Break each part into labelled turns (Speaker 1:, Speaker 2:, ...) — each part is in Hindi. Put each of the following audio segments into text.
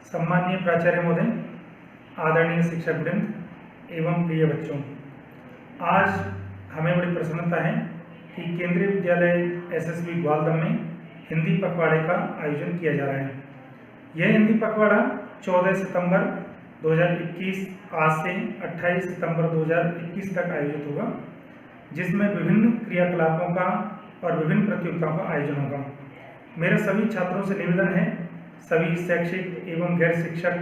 Speaker 1: सम्माननीय प्राचार्य महोदय, आदरणीय शिक्षक वृंद एवं प्रिय बच्चों, आज हमें बड़ी प्रसन्नता है कि केंद्रीय विद्यालय एसएसबी ग्वालदम में हिंदी पखवाड़े का आयोजन किया जा रहा है। यह हिंदी पखवाड़ा 14 सितंबर 2021 आज से 28 सितंबर 2021 तक आयोजित होगा, जिसमें विभिन्न क्रियाकलापों का और विभिन्न प्रतियोगिताओं का आयोजन होगा। मेरा सभी छात्रों से निवेदन है, सभी शैक्षिक एवं गैर शिक्षक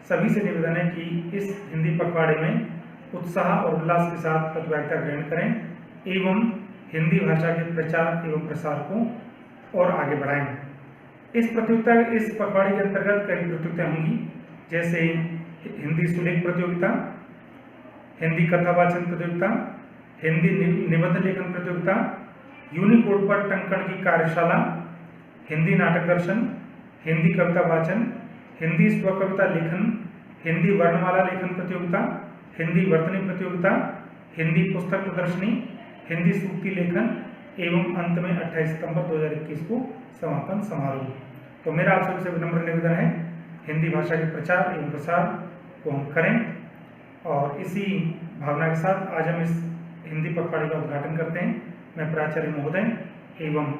Speaker 1: सभी से निवेदन है कि इस हिंदी पखवाड़े में उत्साह और उल्लास के साथ प्रतियोगिता ग्रहण करें एवं हिंदी भाषा के प्रचार एवं प्रसार को और आगे बढ़ाएं। इस पखवाड़े के अंतर्गत कई प्रतियोगिताएं होंगी, जैसे हिंदी सुलेख प्रतियोगिता, हिंदी कथावाचन प्रतियोगिता, हिंदी निबंध लेखन प्रतियोगिता, यूनिकोड पर टंकण की कार्यशाला, हिंदी नाटक दर्शन, हिंदी कविता वाचन, हिंदी स्वकविता लेखन, हिंदी वर्णमाला लेखन प्रतियोगिता, हिंदी वर्तनी प्रतियोगिता, हिंदी पुस्तक प्रदर्शनी, हिंदी सूक्ति लेखन एवं अंत में 28 सितंबर 2021 को समापन समारोह। तो मेरा आप सभी से विनम्र निवेदन है, हिंदी भाषा के प्रचार एवं प्रसार को हम करें और इसी भावना के साथ आज हम इस हिंदी पखवाड़े का उद्घाटन करते हैं। मैं प्राचार्य महोदय एवं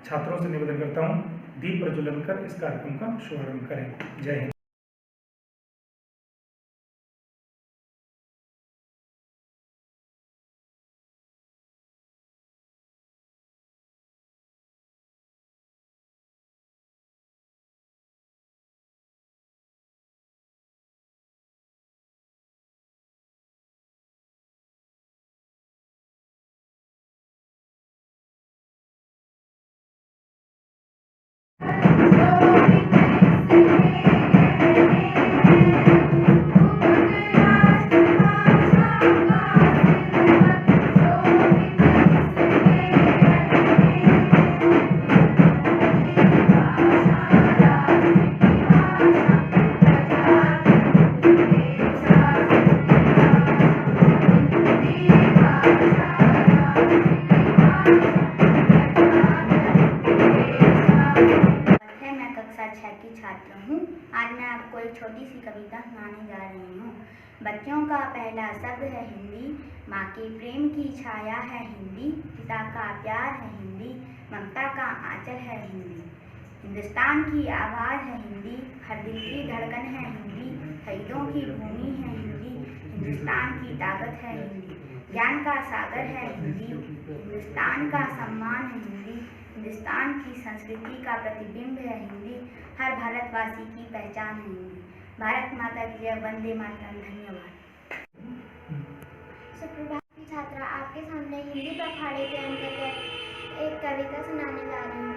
Speaker 1: छात्रों से निवेदन करता हूँ, दीप प्रज्वलन कर इस कार्यक्रम का शुभारंभ करें। जय हिंद।
Speaker 2: छात्र हूँ। आज मैं आपको एक छोटी सी कविता सुनाने जा रही हूँ। बच्चों का पहला शब्द है हिंदी, माँ के प्रेम की छाया है हिंदी, पिता का प्यार है हिंदी, ममता का आंचल है हिंदी। हिंदुस्तान की आवाज़ है हिंदी, हर दिल की धड़कन है हिंदी, शहीदों की भूमि है हिंदी, हिंदुस्तान की ताकत है हिंदी, ज्ञान का सागर है हिंदी, हिंदुस्तान का सम्मान है हिंदी, हिंदुस्तान की संस्कृति का प्रतिबिंब है हिंदी, हर भारतवासी की पहचान है हिंदी। भारत माता की जय, वंदे मातरम। धन्यवाद।
Speaker 3: सुप्रभात छात्रा, आपके सामने हिंदी पखवाड़े के अंतर्गत एक कविता सुनाने जा रही हूँ।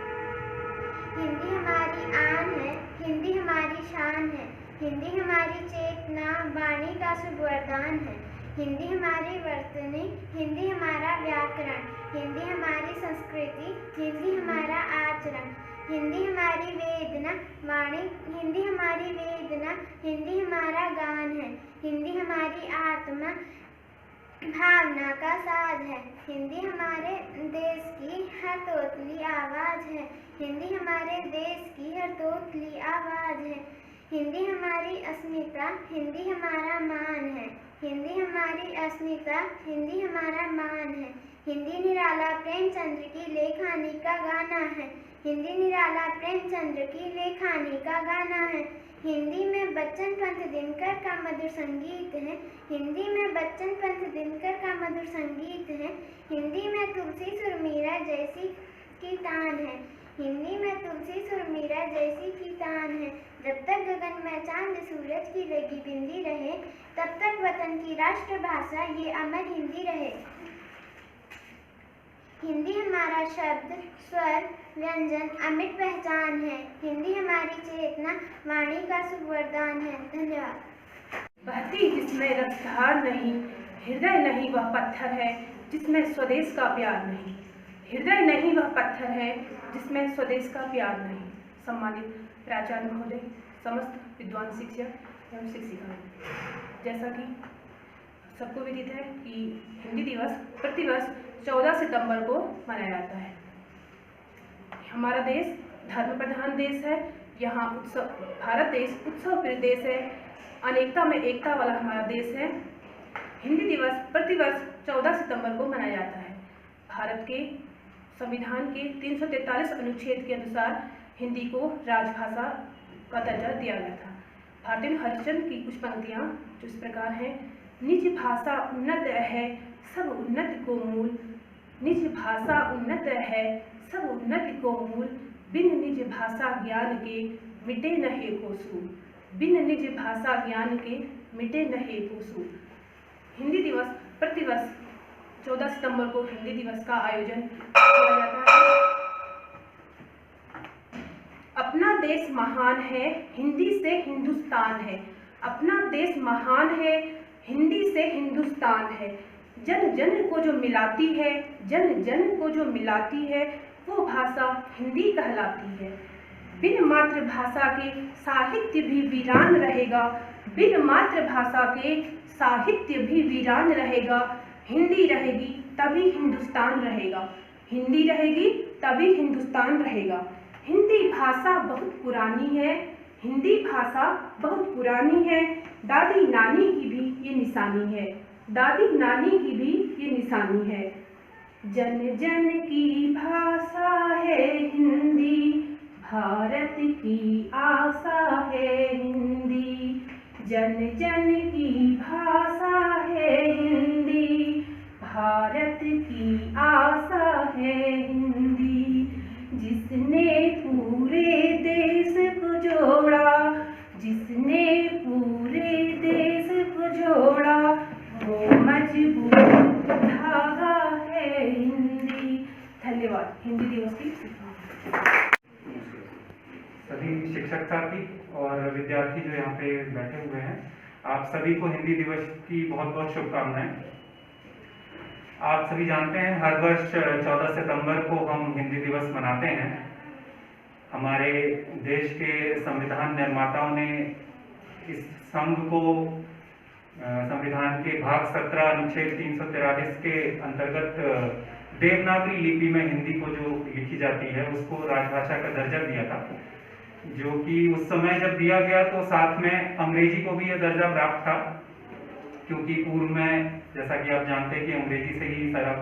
Speaker 3: हिंदी हमारी आन है, हिंदी हमारी शान है, हिंदी हमारी चेतना, वाणी का शुभ वरदान है। हिंदी हमारी वर्तनी, हिंदी हमारा व्याकरण, हिंदी हमारी संस्कृति, हिंदी हमारा आचरण, हिंदी हमारी वेदना, वाणी, हिंदी हमारी वेदना, हिंदी हमारा गान है, हिंदी हमारी आत्मा, भावना का साज है। हिंदी हमारे देश की हर तोतली आवाज़ है, हिंदी हमारे देश की हर तोतली आवाज़ है। हिंदी हमारी अस्मिता, हिंदी हमारा मान है, हिंदी हमारी अस्मिता, हिंदी हमारा मान है। हिंदी निराला प्रेमचंद्र की लेखनी का गाना है, हिंदी निराला प्रेमचंद्र की लेखनी का गाना है। हिंदी में बच्चन पंत दिनकर का मधुर संगीत है, हिंदी में बच्चन पंत दिनकर का मधुर संगीत है। हिंदी में तुलसी सुरमीरा जैसी की तान है, हिंदी में तुलसी सुरमीरा जैसी की तान है। जब तक गगन में चांद सूरज की लगी बिंदी रहे, तब तक वतन की राष्ट्रभाषा ये अमर हिंदी रहे। हिंदी हमारा शब्द, स्वर, व्यंजन अमिट पहचान है, हिंदी हमारी चेतना, वाणी का शुभ वरदान है। धन्यवाद।
Speaker 4: बहती जिसमें रफ्तार नहीं, हृदय नहीं वह पत्थर है जिसमें स्वदेश का प्यार नहीं, हृदय नहीं वह पत्थर है जिसमें स्वदेश का प्यार नहीं। सम्मानित प्राचार्य महोदय, समस्त विद्वान शिक्षक एवं शिक्षिकाएं, जैसा कि सबको विदित है कि हिंदी दिवस प्रतिवर्ष 14 सितंबर को मनाया जाता है। हमारा देश धर्म प्रधान देश है, यहाँ उत्सव, भारत देश उत्सव प्रिय देश है, अनेकता में एकता वाला हमारा देश है। हिंदी दिवस प्रतिवर्ष 14 सितंबर को मनाया जाता है। भारत के संविधान के 343 अनुच्छेद के अनुसार हिंदी को राजभाषा का दर्जा दिया गया था। भारतेंदु हरिश्चंद्र की कुछ पंक्तियाँ जो इस प्रकार हैं। निज भाषा उन्नत है सब उन्नति को मूल, निज भाषा उन्नत है सब उन्नति को मूल, बिन निज भाषा ज्ञान के मिटे नहे को सूल, बिन निज भाषा ज्ञान के मिटे नहे को सूल। हिंदी दिवस प्रतिवर्ष 14 सितंबर को हिंदी दिवस का आयोजन किया जाता है। अपना देश महान है, हिंदी से हिंदुस्तान है, अपना देश महान है, हिंदी से हिंदुस्तान है, जन जन को जो मिलाती है, जन जन को जो मिलाती है, वो भाषा हिंदी कहलाती है। बिन मातृभाषा के साहित्य भी वीरान रहेगा, बिन मातृभाषा के साहित्य भी वीरान रहेगा, हिंदी रहेगी तभी हिंदुस्तान रहेगा, हिंदी रहेगी तभी हिंदुस्तान रहेगा। हिंदी भाषा बहुत पुरानी है, हिंदी भाषा बहुत पुरानी है, दादी नानी की भी ये निशानी है, दादी नानी की भी ये निशानी है। जन जन की भाषा है हिंदी, भारत की आशा है हिंदी, जन जन की भाषा है हिंदी, भारत की आशा है हिंदी। जिसने पूरे देश को जोड़ा, जिसने पूरे देश को जोड़ा, वो मजबूत धागा है हिंदी। धन्यवाद। हिंदी दिवस की
Speaker 1: सभी शिक्षक साथी और विद्यार्थी जो यहाँ पे बैठे हुए हैं, आप सभी को हिंदी दिवस की बहुत बहुत शुभकामनाएं। आप सभी जानते हैं हर वर्ष 14 सितंबर को हम हिंदी दिवस मनाते हैं। हमारे देश के संविधान निर्माताओं ने इस संघ को संविधान के भाग 17 अनुच्छेद 343 के अंतर्गत देवनागरी लिपि में हिंदी को जो लिखी जाती है उसको राजभाषा का दर्जा दिया था, जो कि उस समय जब दिया गया तो साथ में अंग्रेजी को भी यह दर्जा प्राप्त था, क्योंकि पूर्व में जैसा कि आप जानते हैं कि अंग्रेजी से ही सारा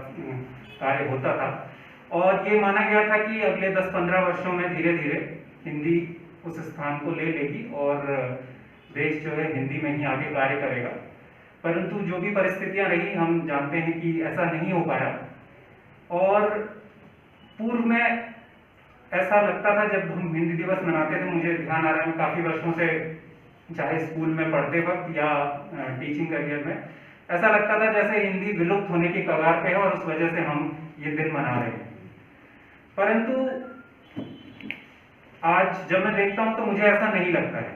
Speaker 1: कार्य होता था। और ये माना गया था कि अगले 10-15 वर्षों में धीरे धीरे हिंदी उस स्थान को ले लेगी और देश जो है हिंदी में ही आगे कार्य करेगा। परंतु जो भी परिस्थितियां रही, हम जानते हैं कि ऐसा नहीं हो पाया। और पूर्व में ऐसा लगता था, जब हम हिंदी दिवस मनाते थे, मुझे ध्यान आ रहा है काफ़ी वर्षों से, चाहे स्कूल में पढ़ते वक्त या टीचिंग करियर में, ऐसा लगता था जैसे हिंदी विलुप्त होने की कगार पे है और उस वजह से हम ये दिन मना रहे हैं। परंतु आज जब मैं देखता हूं तो मुझे ऐसा नहीं लगता है।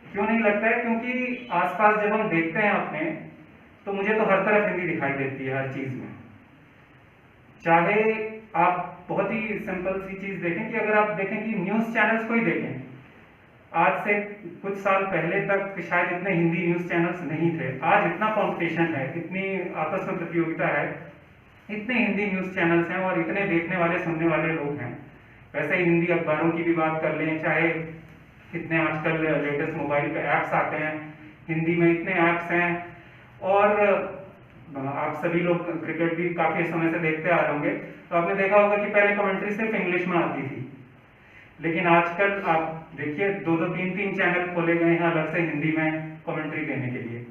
Speaker 1: क्यों नहीं लगता है? क्योंकि आसपास जब हम देखते हैं अपने, तो मुझे तो हर तरफ हिंदी दिखाई देती है, हर चीज में। चाहे आप बहुत ही सिंपल सी चीज देखें कि अगर आप देखें कि न्यूज चैनल्स को ही देखें, आज से कुछ साल पहले तक शायद इतने हिंदी न्यूज चैनल्स नहीं थे। आज इतना कंपटीशन है, इतनी आपस में प्रतियोगिता है, इतने हिंदी न्यूज चैनल्स हैं और इतने देखने वाले सुनने वाले लोग हैं। वैसे ही हिंदी अखबारों की भी बात कर लें, चाहे इतने आजकल लेटेस्ट मोबाइल पे ऐप्स आते हैं, हिंदी में इतने ऐप्स हैं। और आप सभी लोग क्रिकेट भी काफी समय से देखते आ रहे होंगे, तो आपने देखा होगा कि पहले कमेंट्री सिर्फ इंग्लिश में आती थी, लेकिन आजकल आप देखिए 2-2, 3-3 चैनल खोले गए हैं अलग से हिंदी में कमेंट्री देने के लिए।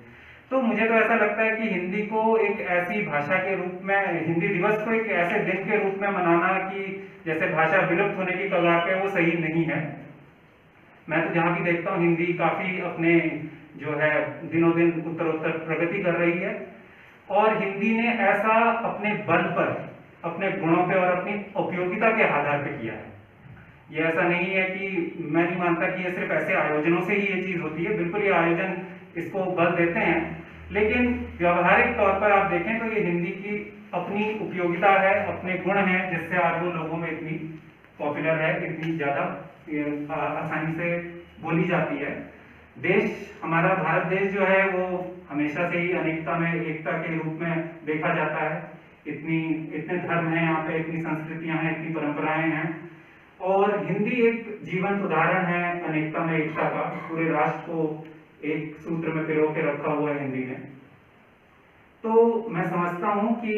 Speaker 1: तो मुझे तो ऐसा लगता है कि हिंदी को एक ऐसी भाषा के रूप में, हिंदी दिवस को एक ऐसे दिन के रूप में मनाना कि जैसे भाषा विलुप्त होने की कगार पे, वो सही नहीं है। मैं तो जहाँ भी देखता हूँ हिंदी काफी अपने जो है दिनों दिन उत्तरोत्तर प्रगति कर रही है। और हिंदी ने ऐसा अपने बल पर, अपने गुणों पे और अपनी उपयोगिता के आधार पे किया है। ये ऐसा नहीं है कि, मैं नहीं मानता कि ये सिर्फ ऐसे आयोजनों से ही ये चीज होती है। बिल्कुल ये आयोजन इसको बल देते हैं, लेकिन व्यावहारिक तौर पर आप देखें तो ये हिंदी की अपनी उपयोगिता है, अपने गुण हैं, जिससे आज वो लोगों में इतनी पॉपुलर है, इतनी ज्यादा आसानी से बोली जाती है। देश हमारा भारत देश जो है वो हमेशा से ही अनेकता में एकता के रूप में देखा जाता है। इतने धर्म हैं यहाँ पे, इतनी संस्कृतियां हैं, इतनी परंपराएं हैं। और
Speaker 5: हिंदी एक जीवंत उदाहरण है अनेकता में एकता का। पूरे राष्ट्र को एक सूत्र में पिरो के रखा हुआ है हिंदी ने। तो मैं समझता हूं कि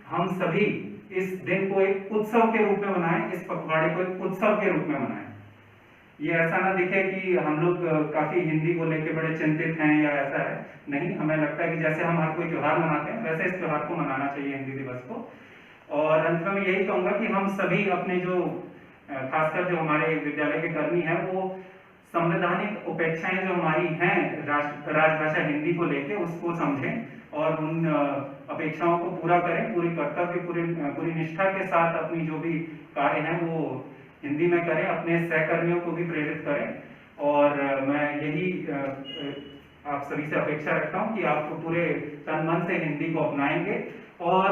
Speaker 5: हम सभी इस दिन को एक उत्सव के रूप में मनाएं, इस पखवाड़े को एक उत्सव के रूप में मनाएं। ये ऐसा ना दिखे कि हम लोग काफी हिंदी को लेके बड़े चिंतित हैं या ऐसा है, नहीं। हमें लगता है कि जैसे हम हर कोई त्योहार मनाते हैं वैसे इस त्योहार को मनाना चाहिए, हिंदी दिवस को। और अंत में मैं यही कहूंगा कि हम सभी अपने जो खासकर जो हमारे विद्यालय के कर्मी हैं वो संवैधानिक अपेक्षाएं जो हमारी हैं राजभाषा हिंदी को लेके उसको समझें और उन अपेक्षाओं को पूरा करें, पूरी कर्तव्य पूरी निष्ठा के साथ अपनी जो भी कार्य हैं वो हिंदी में करें, अपने सहकर्मियों को भी प्रेरित करें। और मैं यही आप सभी से अपेक्षा रखता हूं कि आप पूरे तन मन से हिंदी को अपनाएंगे और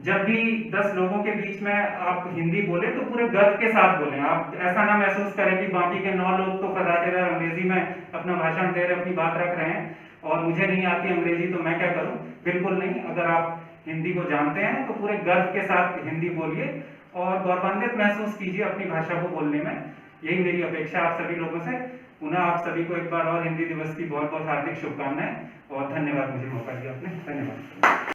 Speaker 5: जब भी 10 लोगों के बीच में आप हिंदी बोले तो पूरे गर्व के साथ बोलें। आप ऐसा ना महसूस करें कि बाकी के 9 लोग तो फर्राटेदार अंग्रेजी में अपना भाषण दे रहे, अपनी बात रख रहे हैं और मुझे नहीं आती अंग्रेजी तो मैं क्या करूं। बिल्कुल नहीं, अगर आप हिंदी को जानते हैं तो पूरे गर्व के साथ हिंदी बोलिए और गौरवान्वित महसूस कीजिए अपनी भाषा को बोलने में। यही मेरी अपेक्षा आप सभी लोगों से। पुनः आप सभी को एक बार और हिंदी दिवस की बहुत बहुत हार्दिक शुभकामनाएं और धन्यवाद, मुझे मौका दिया आपने। धन्यवाद।